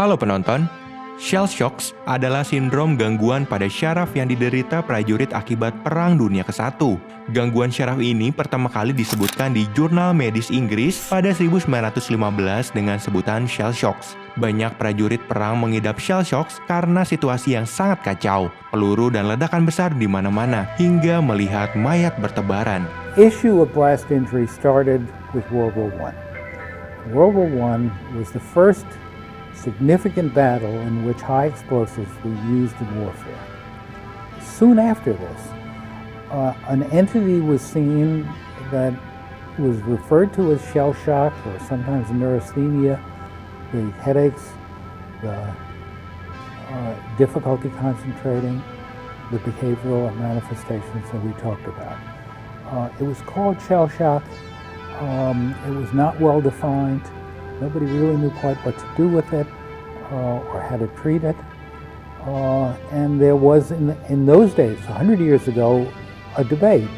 Halo penonton, shell shocks adalah sindrom gangguan pada syaraf yang diderita prajurit akibat Perang Dunia ke-1. Gangguan syaraf ini pertama kali disebutkan di Jurnal Medis Inggris pada 1915 dengan sebutan shell shocks. Banyak prajurit perang mengidap shell shocks karena situasi yang sangat kacau, peluru dan ledakan besar di mana-mana, hingga melihat mayat bertebaran. Issue of blast injury started with World War I. World War I was the first significant battle in which high explosives were used in warfare. Soon after this, an entity was seen that was referred to as shell shock or sometimes neurasthenia, the headaches, the difficulty concentrating, the behavioral manifestations that we talked about. It was called shell shock. It was not well defined. Nobody really knew quite what to do with it or how to treat it. And there was, in those days, 100 years ago, a debate.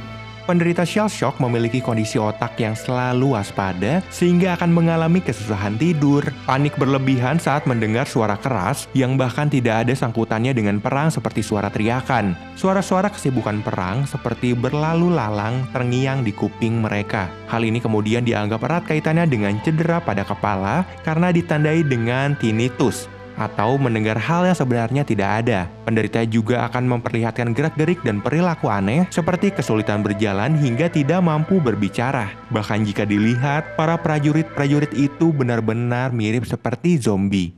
Penderita shell shock memiliki kondisi otak yang selalu waspada sehingga akan mengalami kesusahan tidur, panik berlebihan saat mendengar suara keras yang bahkan tidak ada sangkutannya dengan perang seperti suara teriakan. Suara-suara kesibukan perang seperti berlalu lalang terngiang di kuping mereka. Hal ini kemudian dianggap erat kaitannya dengan cedera pada kepala karena ditandai dengan tinnitus, atau mendengar hal yang sebenarnya tidak ada. Penderita juga akan memperlihatkan gerak-gerik dan perilaku aneh seperti kesulitan berjalan hingga tidak mampu berbicara. Bahkan jika dilihat, para prajurit-prajurit itu benar-benar mirip seperti zombie.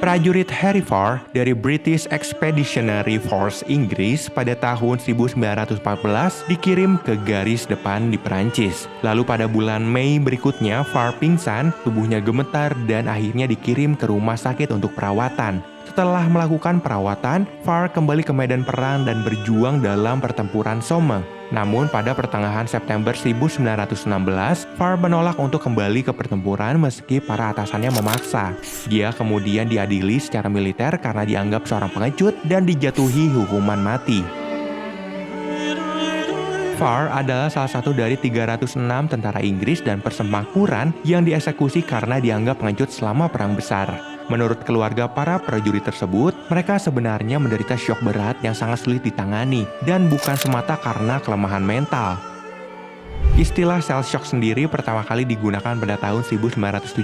Prajurit Harry Farr dari British Expeditionary Force Inggris pada tahun 1914 dikirim ke garis depan di Perancis. Lalu pada bulan Mei berikutnya, Farr pingsan, tubuhnya gemetar dan akhirnya dikirim ke rumah sakit untuk perawatan. Setelah melakukan perawatan, Farr kembali ke medan perang dan berjuang dalam pertempuran Somme. Namun pada pertengahan September 1916, Farr menolak untuk kembali ke pertempuran meski para atasannya memaksa. Dia kemudian diadili secara militer karena dianggap seorang pengecut dan dijatuhi hukuman mati. Farr adalah salah satu dari 306 tentara Inggris dan persemakmuran yang dieksekusi karena dianggap pengecut selama Perang Besar. Menurut keluarga para prajurit tersebut, mereka sebenarnya menderita syok berat yang sangat sulit ditangani dan bukan semata karena kelemahan mental. Istilah shell shock sendiri pertama kali digunakan pada tahun 1917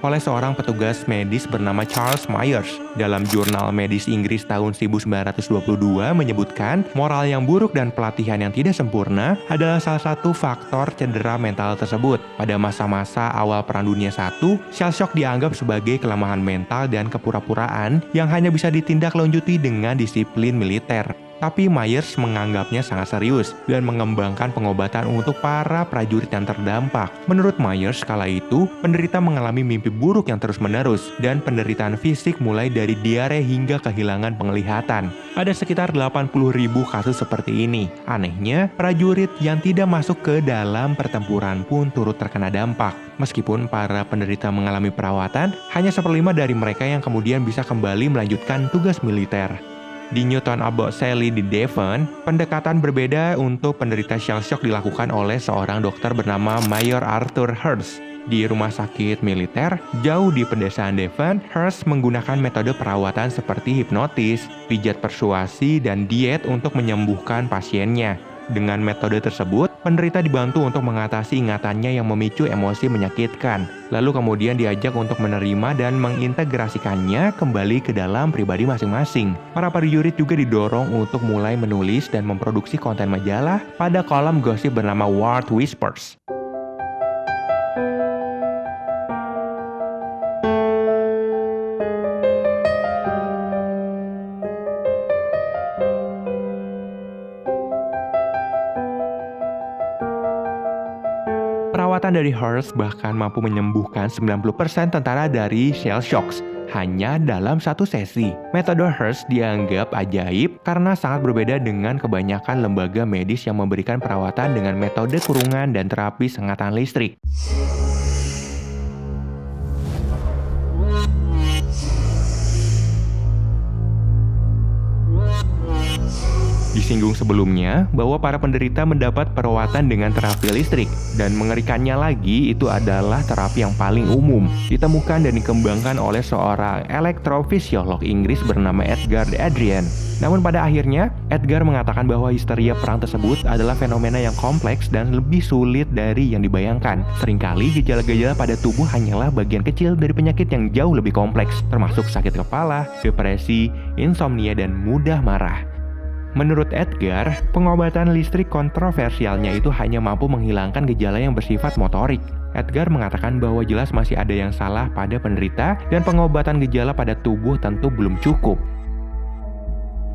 oleh seorang petugas medis bernama Charles Myers. Dalam Jurnal Medis Inggris tahun 1922 menyebutkan moral yang buruk dan pelatihan yang tidak sempurna adalah salah satu faktor cedera mental tersebut. Pada masa-masa awal Perang Dunia I, shell shock dianggap sebagai kelemahan mental dan kepura-puraan yang hanya bisa ditindaklanjuti dengan disiplin militer. Tapi Myers menganggapnya sangat serius dan mengembangkan pengobatan untuk para prajurit yang terdampak. Menurut Myers, kala itu, penderita mengalami mimpi buruk yang terus-menerus dan penderitaan fisik mulai dari diare hingga kehilangan penglihatan. Ada sekitar 80.000 kasus seperti ini. Anehnya, prajurit yang tidak masuk ke dalam pertempuran pun turut terkena dampak. Meskipun para penderita mengalami perawatan, hanya 1/5 dari mereka yang kemudian bisa kembali melanjutkan tugas militer. Di Newton Abbot Sally di Devon, pendekatan berbeda untuk penderita shell shock dilakukan oleh seorang dokter bernama Mayor Arthur Hurst. Di rumah sakit militer, jauh di pedesaan Devon, Hurst menggunakan metode perawatan seperti hipnotis, pijat persuasi, dan diet untuk menyembuhkan pasiennya. Dengan metode tersebut, penderita dibantu untuk mengatasi ingatannya yang memicu emosi menyakitkan. Lalu kemudian diajak untuk menerima dan mengintegrasikannya kembali ke dalam pribadi masing-masing. Para prajurit juga didorong untuk mulai menulis dan memproduksi konten majalah pada kolom gosip bernama War Whispers. Perawatan dari Hurst bahkan mampu menyembuhkan 90% tentara dari shell shocks hanya dalam satu sesi. Metode Hurst dianggap ajaib karena sangat berbeda dengan kebanyakan lembaga medis yang memberikan perawatan dengan metode kurungan dan terapi sengatan listrik. Disinggung sebelumnya bahwa para penderita mendapat perawatan dengan terapi listrik, dan mengerikannya lagi itu adalah terapi yang paling umum ditemukan dan dikembangkan oleh seorang elektrofisiolog Inggris bernama Edgar Adrian. Namun pada akhirnya, Edgar mengatakan bahwa histeria perang tersebut adalah fenomena yang kompleks dan lebih sulit dari yang dibayangkan. Seringkali gejala-gejala pada tubuh hanyalah bagian kecil dari penyakit yang jauh lebih kompleks, termasuk sakit kepala, depresi, insomnia, dan mudah marah. Menurut Edgar, pengobatan listrik kontroversialnya itu hanya mampu menghilangkan gejala yang bersifat motorik. Edgar mengatakan bahwa jelas masih ada yang salah pada penderita dan pengobatan gejala pada tubuh tentu belum cukup.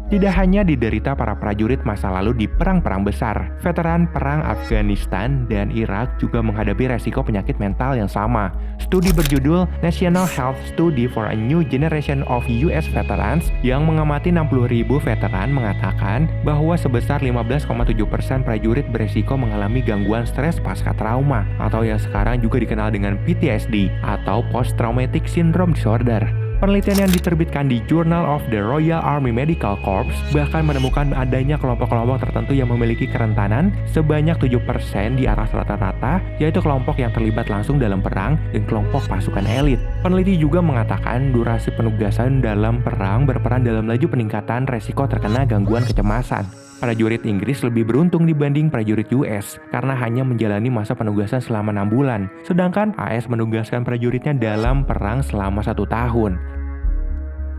Tidak hanya diderita para prajurit masa lalu di perang-perang besar, veteran perang Afghanistan dan Irak juga menghadapi resiko penyakit mental yang sama. Studi berjudul National Health Study for a New Generation of US Veterans yang mengamati 60.000 veteran mengatakan bahwa sebesar 15,7% prajurit beresiko mengalami gangguan stres pasca trauma atau yang sekarang juga dikenal dengan PTSD atau Post Traumatic Syndrome Disorder. Penelitian yang diterbitkan di Journal of the Royal Army Medical Corps bahkan menemukan adanya kelompok-kelompok tertentu yang memiliki kerentanan sebanyak 7% di atas rata-rata, yaitu kelompok yang terlibat langsung dalam perang dan kelompok pasukan elit. Peneliti juga mengatakan durasi penugasan dalam perang berperan dalam laju peningkatan resiko terkena gangguan kecemasan. Prajurit Inggris lebih beruntung dibanding prajurit US karena hanya menjalani masa penugasan selama 6 bulan, sedangkan AS menugaskan prajuritnya dalam perang selama 1 tahun.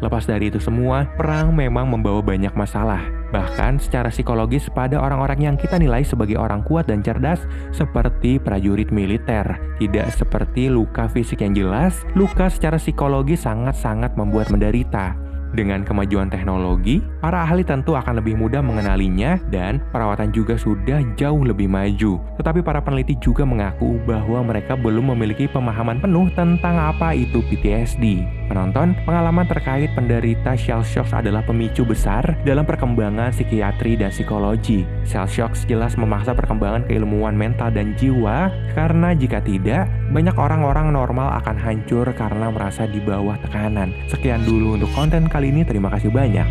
Lepas dari itu semua, perang memang membawa banyak masalah, bahkan secara psikologis pada orang-orang yang kita nilai sebagai orang kuat dan cerdas seperti prajurit militer. Tidak seperti luka fisik yang jelas, luka secara psikologis sangat-sangat membuat menderita. Dengan kemajuan teknologi, para ahli tentu akan lebih mudah mengenalinya dan perawatan juga sudah jauh lebih maju. Tetapi para peneliti juga mengaku bahwa mereka belum memiliki pemahaman penuh tentang apa itu PTSD. Penonton, pengalaman terkait penderita shell shock adalah pemicu besar dalam perkembangan psikiatri dan psikologi. Shell shock jelas memaksa perkembangan keilmuan mental dan jiwa, karena jika tidak, banyak orang-orang normal akan hancur karena merasa di bawah tekanan. Sekian dulu untuk konten kali ini, terima kasih banyak.